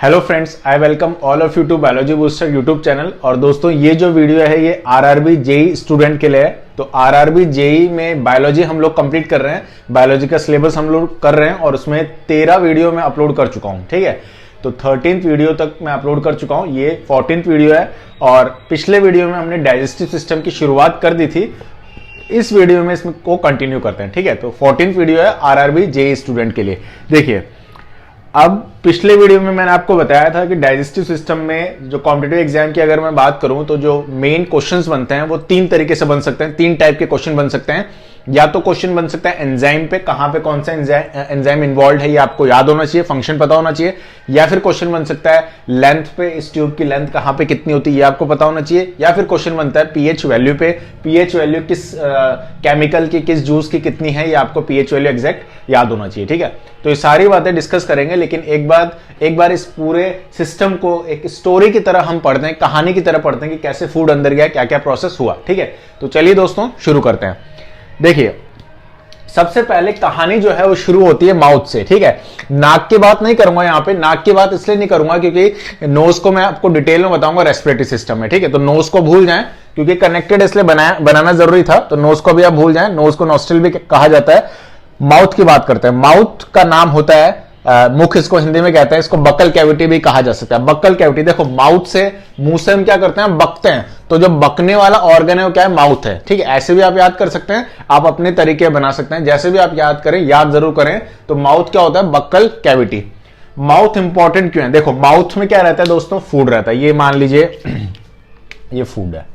Hello friends, I welcome all of you to biology booster YouTube channel. और दोस्तों, ये जो वीडियो है ये आरआरबी जेई स्टूडेंट के लिए है। तो आरआरबी जेई में बायोलॉजी हम लोग कंप्लीट कर रहे हैं, बायोलॉजी का सिलेबस हम लोग कर रहे हैं और उसमें 13 वीडियो मैं अपलोड कर चुका हूं। ठीक है, तो 13th वीडियो तक मैं अपलोड कर चुका हूं, ये 14th वीडियो है। और पिछले वीडियो में हमने डाइजेस्टिव सिस्टम की शुरुआत कर दी थी, इस वीडियो में इसमें को कंटिन्यू करते हैं। ठीक है, तो 14th वीडियो है आरआरबी जेई स्टूडेंट के लिए। देखिए, अब पिछले वीडियो में मैंने आपको बताया था कि डाइजेस्टिव सिस्टम में जो कॉम्पिटिटिव एग्जाम की अगर मैं बात करूं तो जो मेन क्वेश्चंस बनते हैं वो 3 तरीके से बन सकते हैं, 3 टाइप के क्वेश्चन बन सकते हैं। या तो क्वेश्चन बन सकता है एंजाइम पे, कहां पे कौन सा एंजाइम इन्वॉल्व है ये आपको याद होना चाहिए, फंक्शन पता होना चाहिए। या फिर क्वेश्चन बन सकता है लेंथ पे, इस ट्यूब की लेंथ कहां पे कितनी होती है ये आपको पता होना चाहिए। या फिर क्वेश्चन बनता है पीएच वैल्यू पे, पीएच वैल्यू किस केमिकल की, किस जूस की कितनी है ये आपको पीएच वैल्यू एग्जैक्ट याद होना चाहिए। ठीक है, तो ये सारी बातें डिस्कस करेंगे, लेकिन एक बार इस पूरे सिस्टम को एक स्टोरी की तरह हम पढ़ते हैं, कहानी की तरह पढ़ते हैं कि कैसे फूड अंदर गया, क्या क्या प्रोसेस हुआ। ठीक है, तो चलिए दोस्तों शुरू करते हैं। देखिए, सबसे पहले कहानी जो है वो शुरू होती है माउथ से। ठीक है, नाक की बात नहीं करूंगा यहां पे, नाक की बात इसलिए नहीं करूंगा क्योंकि नोज को मैं आपको डिटेल में बताऊंगा रेस्पिरेटरी सिस्टम में। ठीक है, तो नोज को भूल जाएं क्योंकि कनेक्टेड इसलिए बनाना जरूरी था, तो नोज को भी आप भूल जाएं। नोज को नॉस्ट्रिल भी कहा जाता है। माउथ की बात करते हैं। माउथ का नाम होता है मुख, इसको हिंदी में कहते हैं, इसको बक्कल कैविटी भी कहा जा सकता है। बक्कल कैविटी, देखो माउथ से, मुंह से हम क्या करते हैं, बकते हैं, तो जो बकने वाला ऑर्गन है वो क्या है, माउथ है। ठीक है, ऐसे भी आप याद कर सकते हैं, आप अपने तरीके बना सकते हैं, जैसे भी आप याद करें, याद जरूर करें। तो माउथ क्या होता है, बक्कल कैविटी। माउथ इंपॉर्टेंट क्यों है, देखो माउथ में क्या रहता है दोस्तों, फूड रहता है। ये मान लीजिए ये फूड है,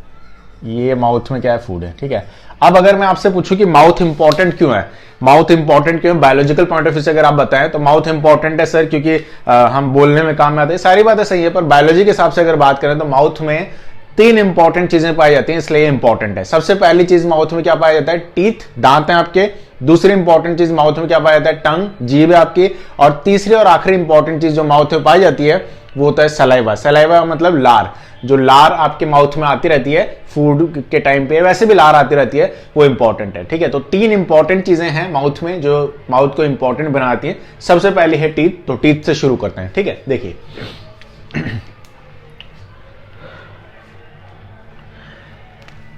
ये माउथ में क्या है, फूड है। ठीक है, अब अगर मैं आपसे पूछूं कि माउथ इंपॉर्टेंट क्यों है, माउथ इंपॉर्टेंट क्यों है बायोलॉजिकल पॉइंट ऑफ व्यू से अगर आप बताएं तो माउथ इंपॉर्टेंट है सर क्योंकि हम बोलने में काम में आते हैं, सारी बातें सही है, पर बायोलॉजी के हिसाब से अगर बात करें तो माउथ में 3 इंपॉर्टेंट चीजें पाई जाती हैं, इसलिए इंपॉर्टेंट है। सबसे पहली चीज माउथ में क्या पाया जाता है, टीथ, दांत है आपके। दूसरी इंपॉर्टेंट चीज माउथ में क्या पाया जाता है, टंग, जीभ है आपकी। और तीसरी और आखिरी इंपॉर्टेंट चीज जो माउथ में पाई जाती है वो होता है सलाइवा। सलाइवा मतलब लार, जो लार आपके माउथ में आती रहती है फूड के टाइम पे, वैसे भी लार आती रहती है, वो इंपॉर्टेंट है। ठीक है, तो 3 इंपॉर्टेंट चीजें हैं माउथ में जो माउथ को इंपॉर्टेंट बनाती है। सबसे पहले है टीथ, तो टीथ से शुरू करते हैं। ठीक है, देखिए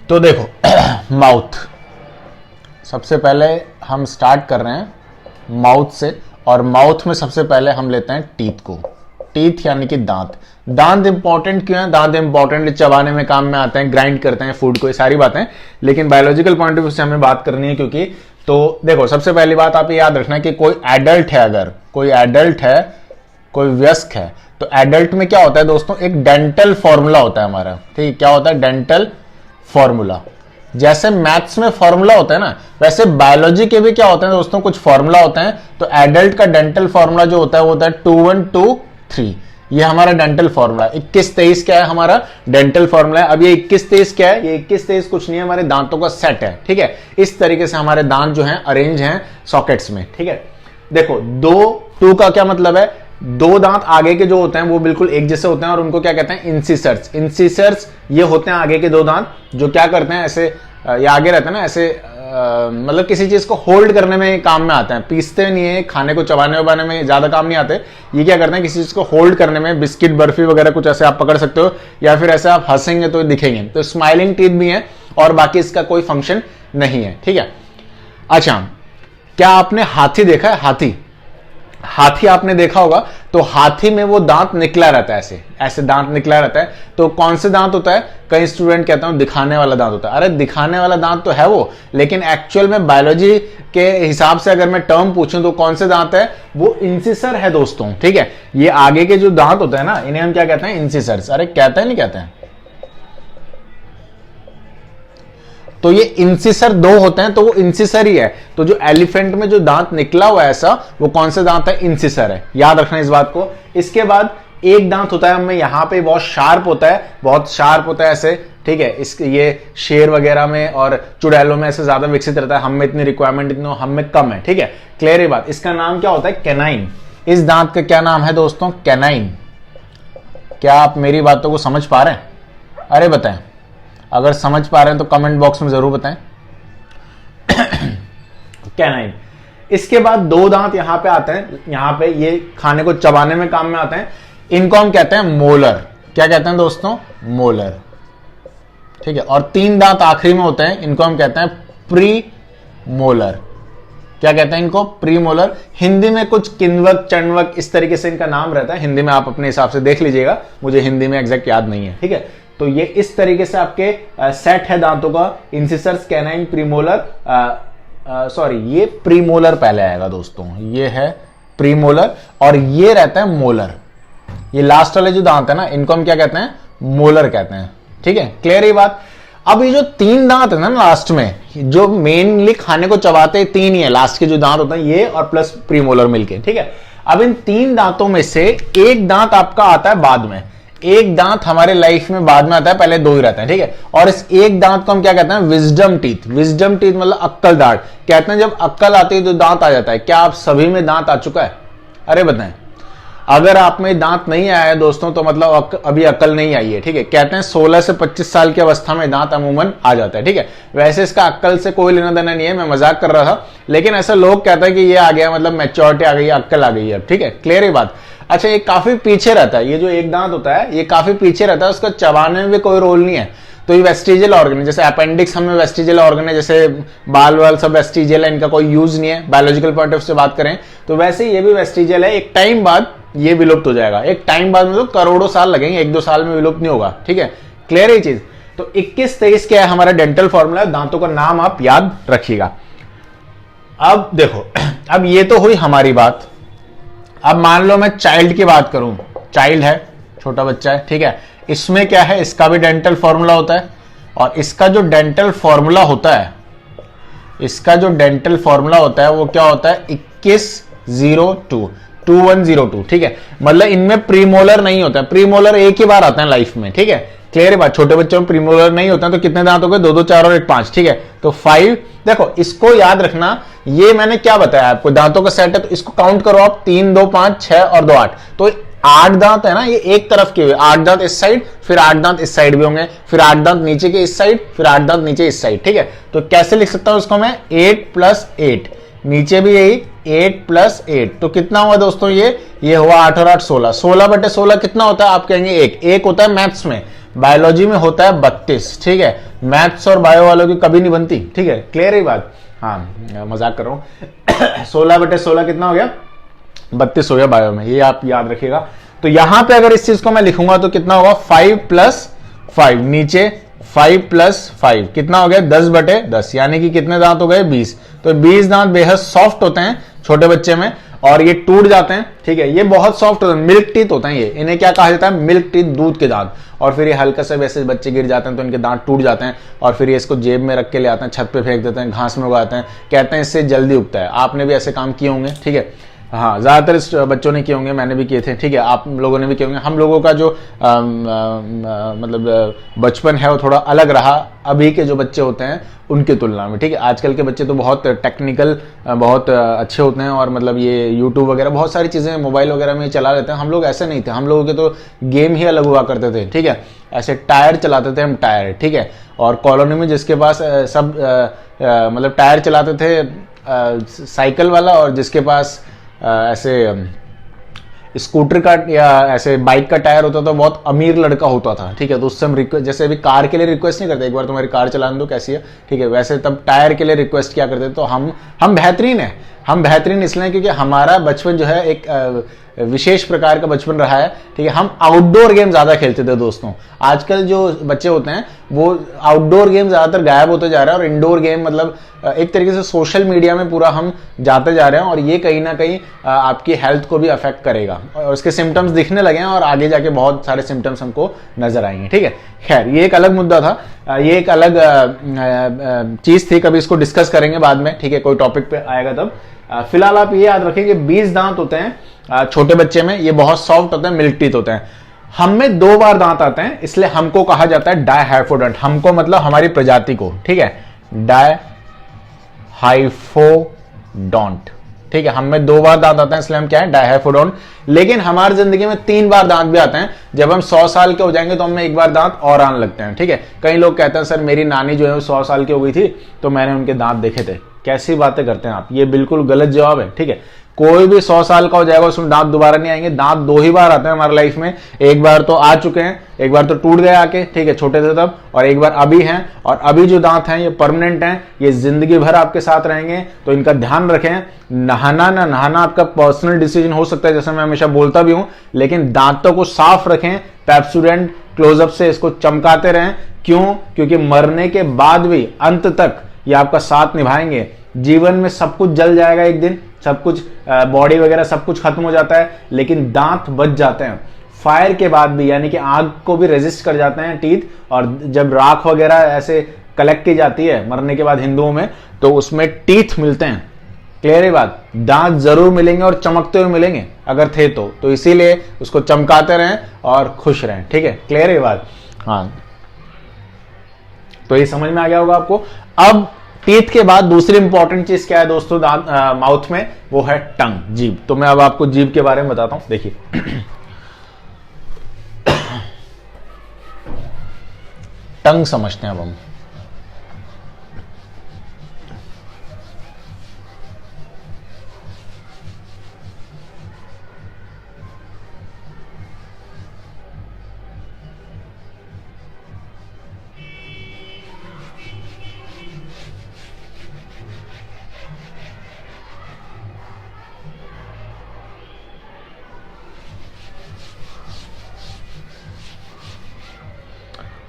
तो देखो माउथ, सबसे पहले हम स्टार्ट कर रहे हैं माउथ से, और माउथ में सबसे पहले हम लेते हैं टीथ को। टीथ यानी कि दांत। दांत इंपॉर्टेंट क्यों है, दांत इंपॉर्टेंट चबाने में काम में आते हैं, ग्राइंड करते हैं फूड को, ये सारी बातें, लेकिन बायोलॉजिकल पॉइंट ऑफ व्यू से हमें बात करनी है क्योंकि, तो देखो सबसे पहली बात आप ये याद रखना कि कोई एडल्ट है, अगर कोई एडल्ट है, कोई वयस्क है, तो एडल्ट में क्या होता है दोस्तों, एक डेंटल फॉर्मूला होता है हमारा। ठीक, क्या होता है, डेंटल फॉर्मूला। जैसे मैथ्स में फॉर्मूला होता है ना, वैसे बायोलॉजी के भी क्या होते हैं दोस्तों, कुछ फॉर्मूला होते हैं। तो एडल्ट का डेंटल फॉर्मूला जो होता है वो होता है 2123, ये हमारा डेंटल फॉर्मूला। 2123 क्या है हमारा डेंटल फॉर्मूला है। अब ये 2123 क्या है, ये 2123 कुछ नहीं है, हमारे दांतों का सेट है। ठीक है, इस तरीके से हमारे दांत जो हैं अरेंज हैं सॉकेट्स में। ठीक है, देखो 2 का क्या मतलब है, 2 दांत आगे के जो होते हैं वो बिल्कुल एक जैसे होते हैं और उनको क्या कहते हैं, इंसिसर्स। इंसिसर्स ये होते हैं आगे के 2 दांत जो क्या करते हैं, ऐसे ये आगे रहते हैं ना, ऐसे मतलब किसी चीज को होल्ड करने में काम में आते हैं, पीसते नहीं है, खाने को चबाने वबाने में ज्यादा काम नहीं आते। ये क्या करते हैं, किसी चीज को होल्ड करने में, बिस्किट, बर्फी वगैरह कुछ ऐसे आप पकड़ सकते हो, या फिर ऐसे आप हंसेंगे तो दिखेंगे। तो स्माइलिंग टीथ भी है और बाकी इसका कोई फंक्शन नहीं है। ठीक है, अच्छा क्या आपने हाथी देखा है, हाथी आपने देखा होगा, तो हाथी में वो दांत निकला रहता है, ऐसे ऐसे दांत निकला रहता है। तो कौन से दांत होता है, कई स्टूडेंट कहते हैं दिखाने वाला दांत होता है। अरे दिखाने वाला दांत तो है वो, लेकिन एक्चुअल में बायोलॉजी के हिसाब से अगर मैं टर्म पूछूं तो कौन से दांत है, वो इंसिसर है दोस्तों। ठीक है, ये आगे के जो दांत होते हैं ना, इन्हें हम क्या कहते हैं, इंसिसर्स। अरे कहते हैं नहीं कहते हैं, तो ये इंसिसर 2 होते हैं, तो वो इंसिसर ही है। तो जो एलिफेंट में जो दांत निकला हुआ है ऐसा, वो कौन सा दांत है, इंसिसर है। याद रखना इस बात को। इसके बाद एक दांत होता है हमें यहाँ पे, बहुत शार्प होता है, बहुत शार्प होता है ऐसे। ठीक है, इसके ये शेर वगैरह में और चुड़ैलों में ऐसे ज्यादा विकसित रहता है, हम में इतनी रिक्वायरमेंट इतनी हम में कम है। ठीक है, क्लियर है बात। इसका नाम क्या होता है, कैनाइन। इस दांत का क्या नाम है दोस्तों, कैनाइन। क्या आप मेरी बातों को समझ पा रहे हैं, अरे बताएं, अगर समझ पा रहे हैं तो कमेंट बॉक्स में जरूर बताएं। कैनाइन। इसके बाद 2 दांत यहां पे आते हैं, यहां पे ये खाने को चबाने में काम में आते हैं। इनको हम कहते हैं मोलर। क्या कहते हैं दोस्तों? मोलर। ठीक है, और 3 दांत आखिरी में होते हैं, इनको हम कहते हैं प्री मोलर। क्या कहते हैं इनको? Pre molar. हिंदी में कुछ किन्वक चंडवक इस तरीके से इनका नाम रहता है, हिंदी में आप अपने हिसाब से देख लीजिएगा, मुझे हिंदी में एग्जैक्ट याद नहीं है। ठीक है, तो ये इस तरीके से आपके सेट है दांतों का, इंसिसर्स, कैनाइन, प्रीमोलर, सॉरी ये प्रीमोलर पहले आएगा दोस्तों, ये है प्रीमोलर और ये रहता है मोलर। ये लास्ट वाले जो दांत है ना, इनको हम क्या कहते हैं? मोलर कहते हैं। ठीक है, क्लियर ये बात। अब ये जो 3 दांत है ना लास्ट में, जो मेनली खाने को चबाते हैं 3 ही है, लास्ट के जो दांत होते हैं ये और प्लस प्रीमोलर मिलके। ठीक है, अब इन 3 दांतों में से एक दांत आपका आता है बाद में, एक दांत हमारे लाइफ में बाद में आता है, पहले 2 ही रहते हैं। ठीक है, और इस एक दांत को हम क्या कहते हैं? Wisdom teeth. विजडम टीथ मतलब अक्कल दांत। कहते हैं जब अक्कल आती है तो दांत आ जाता है। क्या आप सभी में दांत आ चुका है? अरे बताएं, अगर आप में दांत नहीं आया है दोस्तों तो मतलब अभी अकल नहीं आई है। ठीक है, कहते हैं 16 से 25 साल की अवस्था में दांत अमूमन आ जाता है। ठीक है, वैसे इसका अक्ल से कोई लेना देना नहीं है, मैं मजाक कर रहा था, लेकिन ऐसा लोग कहते हैं कि ये आ गया मतलब मैच्योरिटी आ गई है, अक्ल आ गई है। ठीक है, क्लियर है बात। अच्छा, ये काफी पीछे रहता है, ये जो एक दांत होता है ये काफी पीछे रहता है, उसका चबाने में भी कोई रोल नहीं है। तो ये वेस्टिजियल ऑर्गन है, जैसे अपेंडिक्स हमें वेस्टिजियल ऑर्गन है, जैसे बाल वाल सब वेस्टिजियल है, इनका कोई यूज नहीं है बायोलॉजिकल पॉइंट ऑफ से बात करें तो। वैसे ये भी वेस्टिजियल है, एक टाइम बाद ये विलुप्त हो जाएगा, एक टाइम बाद मतलब करोड़ों साल लगेंगे, 1-2 साल में विलुप्त नहीं होगा। ठीक है, क्लियर है ये चीज। तो 21-23 क्या है हमारा डेंटल फॉर्मूला, दांतों का नाम आप याद रखिएगा। अब देखो, अब ये तो हुई हमारी बात। अब मान लो मैं चाइल्ड की बात करूं, चाइल्ड है, छोटा बच्चा है। ठीक है, इसमें क्या है? इसका भी डेंटल फॉर्मूला होता है, और इसका जो डेंटल फॉर्मूला होता है, इसका जो डेंटल फॉर्मूला होता है वो क्या होता है? 2102 2102। ठीक है, मतलब इनमें प्रीमोलर नहीं होता है, प्रीमोलर एक ही बार आता है लाइफ में। ठीक है, क्लियर है बात। छोटे बच्चों में प्रीमोलर नहीं होता है, तो कितने दांत हो गए? 2, 2, 4 और 1, 5। ठीक है, तो 5। देखो इसको याद रखना, ये मैंने क्या बताया आपको, दांतों का सेट है, तो इसको काउंट करो आप, 3, 2, 5, 6 और 2, 8। तो 8 दांत है ना, ये एक तरफ के हुए, 8 दांत इस साइड, फिर 8 दांत इस साइड भी होंगे, फिर 8 दांत नीचे के इस साइड, फिर 8 दांत नीचे इस साइड। ठीक है, तो कैसे लिख सकता हूं उसको मैं? 8 + 8, नीचे भी यही 8 + 8, तो कितना हुआ दोस्तों? ये हुआ 8 और 8 16। 16/16 कितना होता है? आप कहेंगे 1 होता है मैथ्स में, बायोलॉजी में होता है 32। ठीक है, मैथ्स और बायो वालों की कभी नहीं बनती। ठीक है, क्लियर है बात। हाँ, मजाक कर रहा हूं। 16/16 कितना हो गया? 32 हो गया बायो में, ये आप याद रखिएगा। तो यहां पे अगर इस चीज को मैं लिखूंगा तो कितना होगा? 5 + 5, नीचे 5 + 5 कितना हो गया? 10/10, यानी कि कितने दांत हो गए? 20। तो 20 दांत बेहद सॉफ्ट होते हैं छोटे बच्चे में, और ये टूट जाते हैं। ठीक है, ये बहुत सॉफ्ट होते हैं, मिल्क टीथ होते हैं ये, इन्हें क्या कहा जाता है? मिल्क टीथ, दूध के दांत। और फिर ये हल्का से वैसे बच्चे गिर जाते हैं तो इनके दांत टूट जाते हैं, और फिर ये इसको जेब में रख के ले आते हैं, छत पे फेंक देते हैं, घास में उगाते हैं, कहते हैं इससे जल्दी उगता है। आपने भी ऐसे काम किए होंगे। ठीक है, हाँ, ज्यादातर बच्चों ने किए होंगे, मैंने भी किए थे। ठीक है, आप लोगों ने भी किए होंगे। हम लोगों का जो मतलब बचपन है वो थोड़ा अलग रहा अभी के जो बच्चे होते हैं उनकी तुलना में। ठीक है, आजकल के बच्चे तो बहुत टेक्निकल, बहुत अच्छे होते हैं, और मतलब ये यूट्यूब वगैरह बहुत सारी चीजें मोबाइल वगैरह में चला लेते हैं। हम लोग ऐसे नहीं थे, हम लोगों के तो गेम ही अलग हुआ करते थे। ठीक है, ऐसे टायर चलाते थे हम, टायर। ठीक है, और कॉलोनी में जिसके पास सब मतलब टायर चलाते थे साइकिल वाला, और जिसके पास ऐसे स्कूटर का या ऐसे बाइक का टायर होता था, बहुत अमीर लड़का होता था। ठीक है, तो उससे हम रिक्वेस्ट, जैसे अभी कार के लिए रिक्वेस्ट नहीं करते, एक बार तुम्हारी कार चलाने दो कैसी है। ठीक है, वैसे तब टायर के लिए रिक्वेस्ट क्या करते। तो हम बेहतरीन है, हम बेहतरीन इसलिए क्योंकि हमारा बचपन जो है एक विशेष प्रकार का बचपन रहा है। ठीक है, हम आउटडोर गेम ज्यादा खेलते थे दोस्तों। आजकल जो बच्चे होते हैं वो आउटडोर गेम ज्यादातर गायब होते जा रहे हैं, और इंडोर गेम मतलब एक तरीके से सोशल मीडिया में पूरा हम जाते जा रहे हैं, और ये कहीं ना कहीं आपकी हेल्थ को भी अफेक्ट करेगा, और उसके सिम्टम्स दिखने लगे हैं, और आगे जाके बहुत सारे सिम्टम्स हमको नजर आएंगे। ठीक है, खैर ये एक अलग मुद्दा था, ये एक अलग चीज थी, कभी इसको डिस्कस करेंगे बाद में। ठीक है, कोई टॉपिक पे आएगा तब। फिलहाल आप ये याद रखें कि 20 दांत होते हैं छोटे बच्चे में, ये बहुत सॉफ्ट होते हैं, मिल्क टीथ होते हैं। हम में 2 बार दांत आते हैं, इसलिए हमको कहा जाता है डायहाइफोडोंट। हमको मतलब हमारी प्रजाति को। ठीक है, डायहाइफोडोंट। ठीक है, हम में 2 बार दांत आते हैं, इसलिए हम क्या है? डायहाइफोडोंट। लेकिन हमारी जिंदगी में 3 बार दांत भी आते हैं। जब हम 100 साल के हो जाएंगे तो हमें 1 बार दांत और आने लगते हैं। ठीक है, कई लोग कहते हैं सर मेरी नानी जो है 100 साल की हो गई थी तो मैंने उनके दांत देखे थे। कैसी बातें करते हैं आप, ये बिल्कुल गलत जवाब है। ठीक है, कोई भी 100 साल का हो जाएगा उसमें दांत दोबारा नहीं आएंगे। दांत 2 ही बार आते हैं हमारे लाइफ में, एक बार तो आ चुके हैं, एक बार तो टूट गए आके, ठीक है, छोटे थे तब, और एक बार अभी हैं। और अभी जो दांत हैं ये परमानेंट हैं, ये जिंदगी भर आपके साथ रहेंगे। तो इनका ध्यान रखें। नहाना ना नहाना आपका पर्सनल डिसीजन हो सकता है, जैसे मैं हमेशा बोलता भी हूं, लेकिन दांतों को साफ रखें। पेप्सोडेंट क्लोजअप से इसको चमकाते रहें। क्यों? क्योंकि मरने के बाद भी अंत तक ये आपका साथ निभाएंगे। जीवन में सब कुछ जल जाएगा एक दिन, सब कुछ बॉडी वगैरह सब कुछ खत्म हो जाता है, लेकिन दांत बच जाते हैं फायर के बाद भी, यानी कि आग को भी रेजिस्ट कर जाते हैं टीथ। और जब राख वगैरह ऐसे कलेक्ट की जाती है मरने के बाद हिंदुओं में, तो उसमें टीथ मिलते हैं। क्लियर है बात? दांत जरूर मिलेंगे और चमकते हुए मिलेंगे अगर थे तो इसीलिए उसको चमकाते रहें और खुश रहें। ठीक है, क्लियर है बात? हाँ, तो ये समझ में आ गया होगा आपको। अब टीथ के बाद दूसरी इंपॉर्टेंट चीज क्या है दोस्तों दांत माउथ में? वो है टंग, जीभ। तो मैं अब आपको जीभ के बारे में बताता हूं। देखिए टंग समझते हैं अब हम।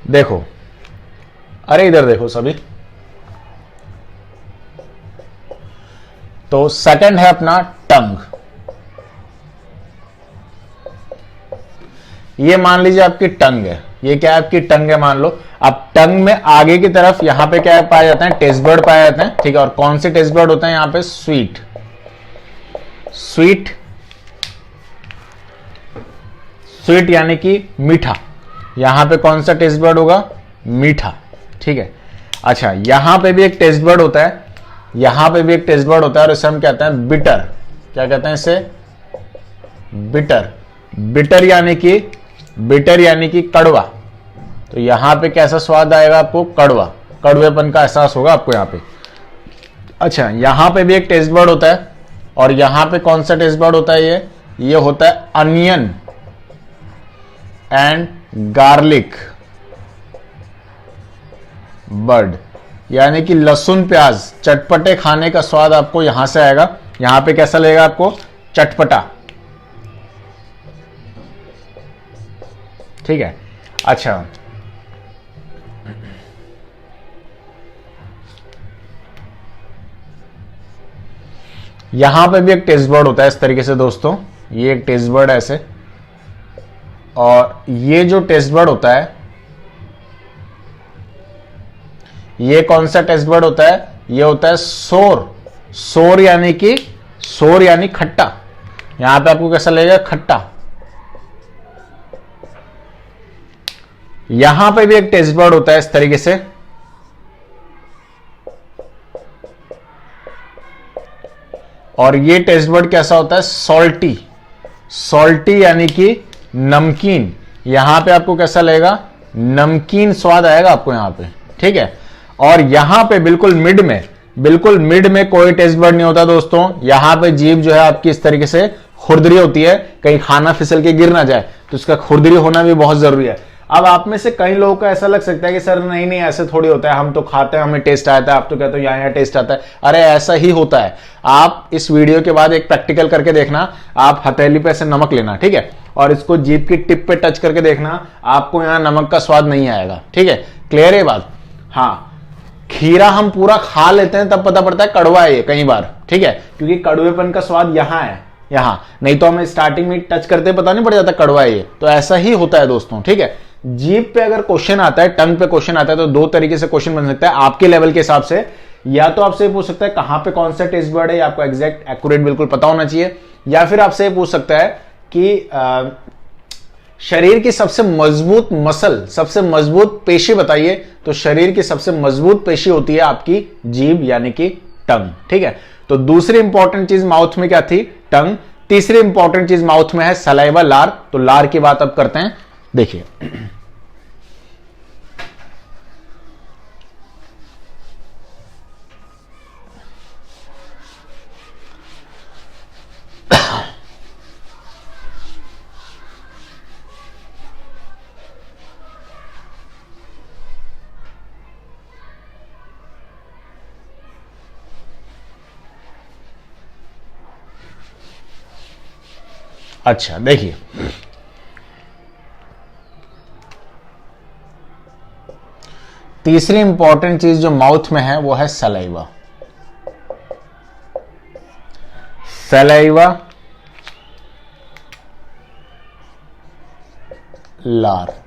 देखो, अरे इधर देखो सभी। तो सेकंड है अपना टंग। ये मान लीजिए आपकी टंग है, ये क्या है? आपकी टंग है मान लो। अब टंग में आगे की तरफ यहां पे क्या पाए जाते हैं? टेस्ट बर्ड पाए जाते हैं, ठीक है। और कौन से टेस्ट बर्ड होते हैं यहां पे? स्वीट, स्वीट, स्वीट यानी कि मीठा। यहां पे कौन सा टेस्ट बर्ड होगा? मीठा, ठीक है। अच्छा, यहां पे भी एक टेस्ट बर्ड होता है, यहां पे भी एक टेस्ट बर्ड होता है, और इसे हम कहते हैं बिटर। क्या कहते हैं इसे? बिटर। बिटर यानी कि कड़वा। तो यहां पे कैसा स्वाद आएगा आपको? कड़वा, कड़वेपन का एहसास होगा आपको यहां पे। अच्छा, यहां पे भी एक टेस्ट बर्ड होता है, और यहां पे कौन सा टेस्ट बर्ड होता है? ये होता है अनियन एंड गार्लिक बर्ड, यानी कि लहसुन प्याज चटपटे खाने का स्वाद आपको यहां से आएगा। यहां पे कैसा लगेगा आपको? चटपटा, ठीक है। अच्छा, यहां पे भी एक टेस्ट बर्ड होता है इस तरीके से दोस्तों। ये एक टेस्ट बर्ड है ऐसे, और ये जो टेस्ट बर्ड होता है, ये कौन सा टेस्ट बर्ड होता है? ये होता है सोर। सोर यानी खट्टा। यहां पे आपको कैसा लगेगा? खट्टा। यहां पे भी एक टेस्ट बर्ड होता है इस तरीके से, और ये टेस्ट बर्ड कैसा होता है? सॉल्टी। सॉल्टी यानी कि नमकीन। यहां पे आपको कैसा लगेगा? नमकीन स्वाद आएगा आपको यहां पे, ठीक है। और यहां पे बिल्कुल मिड में कोई टेस्ट बर्ड नहीं होता दोस्तों। यहां पे जीभ जो है आपकी इस तरीके से खुरदरी होती है, कहीं खाना फिसल के गिर ना जाए, तो इसका खुरदरी होना भी बहुत जरूरी है। अब आप में से कई लोगों को ऐसा लग सकता है कि सर नहीं ऐसे थोड़ी होता है, हम तो खाते हैं हमें टेस्ट आता है, आप तो कहते हो यहाँ टेस्ट आता है। अरे ऐसा ही होता है। आप इस वीडियो के बाद एक प्रैक्टिकल करके देखना, आप हथेली पे ऐसे नमक लेना, ठीक है, और इसको जीभ की टिप पे टच करके देखना, आपको यहाँ नमक का स्वाद नहीं आएगा, ठीक है। क्लियर है बात? हाँ, खीरा हम पूरा खा लेते हैं तब पता पड़ता है कड़वा है ये कई बार, ठीक है, क्योंकि कड़वेपन का स्वाद यहां है, यहां नहीं तो हमें स्टार्टिंग में टच करते पता नहीं पड़ जाता कड़वा है ये। तो ऐसा ही होता है दोस्तों, ठीक है। जीभ पे अगर क्वेश्चन आता है, टंग पे क्वेश्चन आता है, तो दो तरीके से क्वेश्चन बन सकता है आपके लेवल के हिसाब से। या तो आपसे पूछ सकता है कहां पे कौन सा टेस्ट बर्ड है, आपको एग्जैक्ट एक्यूरेट बिल्कुल पता होना चाहिए। या फिर आपसे पूछ सकता है कि शरीर की सबसे मजबूत मसल, सबसे मजबूत पेशी बताइए। तो शरीर की सबसे मजबूत पेशी होती है आपकी जीभ यानी कि टंग, ठीक है। तो दूसरी इंपॉर्टेंट चीज माउथ में क्या थी? टंग। तीसरी इंपॉर्टेंट चीज माउथ में है सलाइवा, लार। तो लार की बात अब करते हैं। देखिए अच्छा देखिए, तीसरी इंपॉर्टेंट चीज जो माउथ में है वो है सलाइवा। सलाइवा, लार।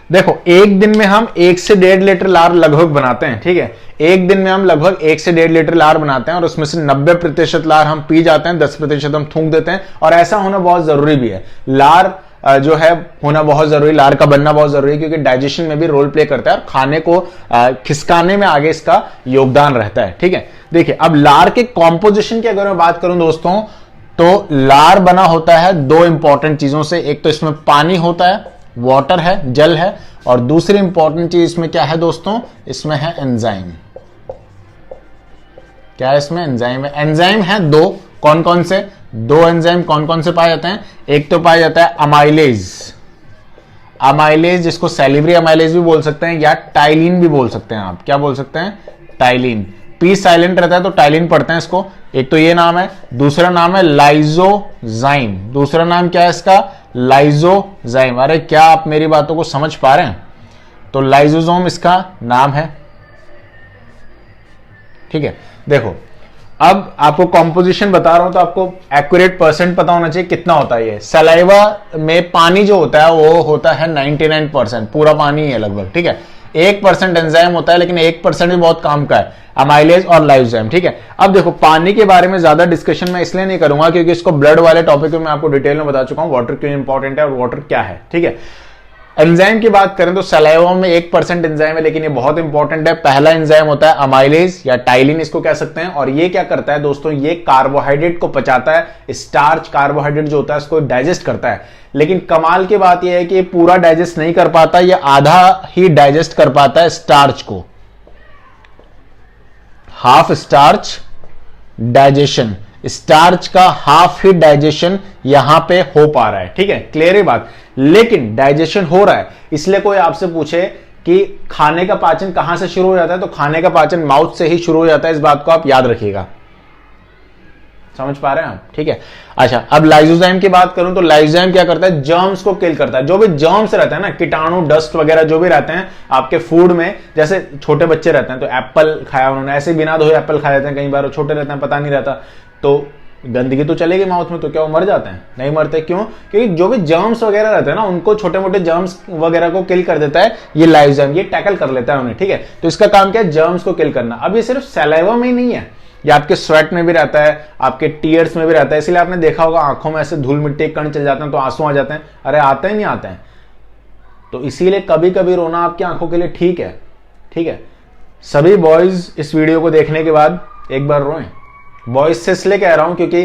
देखो एक दिन में हम 1 से 1.5 लीटर लार लगभग बनाते हैं, ठीक है। एक दिन में हम लगभग 1 से 1.5 लीटर लार बनाते हैं और उसमें से 90% लार हम पी जाते हैं, 10% हम थूक देते हैं। और ऐसा होना बहुत जरूरी भी है। लार जो है होना बहुत जरूरी, लार का बनना बहुत जरूरी है, क्योंकि डाइजेशन में भी रोल प्ले करता है और खाने को खिसकाने में आगे इसका योगदान रहता है, ठीक है। देखिए अब लार के कॉम्पोजिशन की अगर मैं बात करूं दोस्तों, तो लार बना होता है 2 इंपॉर्टेंट चीजों से। एक तो इसमें पानी होता है, वाटर है, जल है, और दूसरी इंपॉर्टेंट चीज इसमें क्या है दोस्तों, इसमें है एंजाइम। क्या है इसमें, एंजाइम है। एंजाइम है 2, कौन कौन से, 2 एंजाइम कौन कौन से पाए जाते हैं। एक तो पाया जाता है अमाइलेज, अमाइलेज जिसको सैलिवरी अमाइलेज भी बोल सकते हैं या टाइलिन भी बोल सकते हैं आप। क्या बोल सकते हैं, टाइलिन। पी साइलेंट रहता है तो टाइलिन पढ़ते हैं इसको। एक तो ये नाम है, दूसरा नाम है लाइजोजाइम। दूसरा नाम क्या है इसका, लाइजोजाइम। अरे क्या आप मेरी बातों को समझ पा रहे हैं, तो लाइजोसोम इसका नाम है, ठीक है। देखो अब आपको कॉम्पोजिशन बता रहा हूं तो आपको एक्यूरेट परसेंट पता होना चाहिए कितना होता है ये। सलाइवा में पानी जो होता है वो होता है 99%, पूरा पानी है लगभग, ठीक है। 1% एंजाइम होता है, लेकिन 1% भी बहुत काम का है, अमाइलेज और लाइसोजाइम, ठीक है। अब देखो पानी के बारे में ज्यादा डिस्कशन मैं इसलिए नहीं करूंगा क्योंकि इसको ब्लड वाले टॉपिक में मैं आपको डिटेल में बता चुका हूं, वाटर क्यों इंपॉर्टेंट है और वाटर क्या है, ठीक है। एंजाइम की बात करें तो सलाइवा में 1% एंजाइम है, लेकिन ये बहुत इंपॉर्टेंट है। पहला एंजाइम होता है अमाइलेज या टाइलिन इसको कह सकते हैं, और ये क्या करता है दोस्तों, ये कार्बोहाइड्रेट को पचाता है। स्टार्च कार्बोहाइड्रेट जो होता है इसको डाइजेस्ट करता है, लेकिन कमाल की बात यह है कि ये पूरा डाइजेस्ट नहीं कर पाता, ये आधा ही डाइजेस्ट कर पाता है स्टार्च को। हाफ स्टार्च डाइजेशन, स्टार्च का हाफ ही डाइजेशन यहां पे हो पा रहा है, ठीक है, क्लियर है बात। लेकिन डाइजेशन हो रहा है, इसलिए कोई आपसे पूछे कि खाने का पाचन कहां से शुरू हो जाता है, तो खाने का पाचन माउथ से ही शुरू हो जाता है। इस बात को आप याद रखिएगा, समझ पा रहे हैं आप, ठीक है। अच्छा अब लाइसोजाइम की बात करूं तो लाइसोजाइम क्या करता है, जर्म्स को किल करता है। जो भी जर्म्स रहते हैं ना, कीटाणु, डस्ट वगैरह जो भी रहते हैं आपके फूड में, जैसे छोटे बच्चे रहते हैं तो एप्पल खाया उन्होंने, ऐसे बिना धोए एप्पल खा जाते हैं, कई बार वो छोटे रहते हैं पता नहीं रहता, तो गंदगी तो चलेगी माउथ में, तो क्या वो मर जाते हैं, नहीं मरते। क्यों, क्योंकि जो भी जर्म्स वगैरह रहते हैं ना, उनको छोटे मोटे जर्म्स वगैरह को किल कर देता है ये लाइसोजाइम, ये टैकल कर लेता है उन्हें, ठीक है। तो इसका काम क्या है, जर्म्स को किल करना। अब ये सिर्फ सलाइवा में ही नहीं है, ये आपके स्वेट में भी रहता है, आपके टीयर्स में भी रहता है। इसलिए आपने देखा होगा आंखों में ऐसे धूल मिट्टी कण चल जाते हैं तो आंसू आ जाते हैं, अरे आते हैं नहीं आते हैं। तो इसीलिए कभी कभी रोना आपकी आंखों के लिए ठीक है, ठीक है। सभी बॉयज इस वीडियो को देखने के बाद एक बार रोएं। बॉयज से इसलिए कह रहा हूं क्योंकि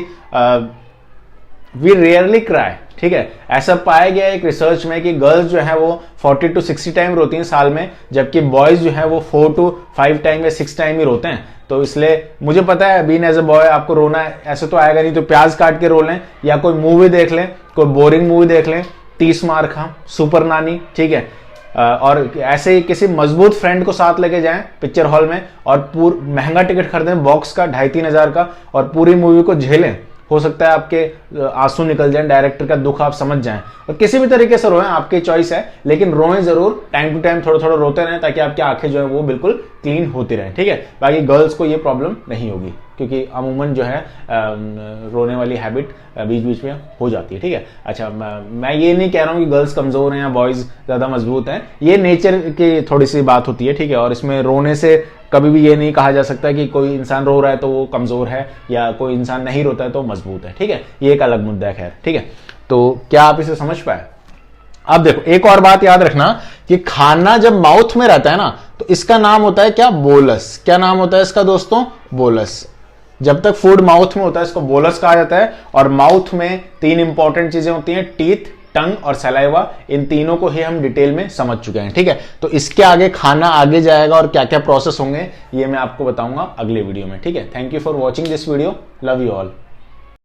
वी रेयरली क्राई, ठीक है। ऐसा पाया गया एक रिसर्च में कि गर्ल्स जो है वो 40 to 60 टाइम रोती हैं साल में, जबकि बॉयज जो है वो 4 to 5 टाइम या 6 टाइम ही रोते हैं। तो इसलिए मुझे पता है बीइंग एज अ बॉय आपको रोना ऐसे तो आएगा नहीं, तो प्याज काट के रो लें या कोई मूवी देख लें, कोई बोरिंग मूवी देख लें, 30 मार खा, सुपर नानी, ठीक है। और ऐसे ही किसी मजबूत फ्रेंड को साथ लेके जाएं पिक्चर हॉल में और महंगा टिकट खरीदें बॉक्स का 2,500-3 हजार का, और पूरी मूवी को झेलें। हो सकता है आपके आंसू निकल जाएं, डायरेक्टर का दुख आप समझ जाएं, और किसी भी तरीके से रोएं, आपकी चॉइस है, लेकिन रोएं जरूर, टाइम टू टाइम थोड़ा थोड़ा रोते रहें ताकि आपकी आंखें जो है वो बिल्कुल क्लीन होती रहें, ठीक है। बाकी गर्ल्स को ये प्रॉब्लम नहीं होगी क्योंकि अमूमन जो है रोने वाली हैबिट बीच बीच में हो जाती है, ठीक है। अच्छा मैं ये नहीं कह रहा हूँ कि गर्ल्स कमजोर हैं या बॉयज ज्यादा मजबूत हैं, ये नेचर की थोड़ी सी बात होती है, ठीक है। और इसमें रोने से कभी भी ये नहीं कहा जा सकता कि कोई इंसान रो रहा है तो वो कमजोर है या कोई इंसान नहीं रोता है तो मजबूत है, ठीक है। ये एक अलग मुद्दा है, खैर, ठीक है। तो क्या आप इसे समझ पाए? अब देखो एक और बात याद रखना कि खाना जब माउथ में रहता है ना तो इसका नाम होता है क्या, बोलस। क्या नाम होता है इसका दोस्तों, बोलस। जब तक फूड माउथ में होता है इसको बोलस कहा जाता है। और माउथ में 3 इंपॉर्टेंट चीजें होती हैं, टीथ, टंग और सलाइवा। इन तीनों को ही हम डिटेल में समझ चुके हैं, ठीक है। तो इसके आगे खाना आगे जाएगा और क्या क्या प्रोसेस होंगे ये मैं आपको बताऊंगा अगले वीडियो में, ठीक है। Thank you for watching this video, love you all.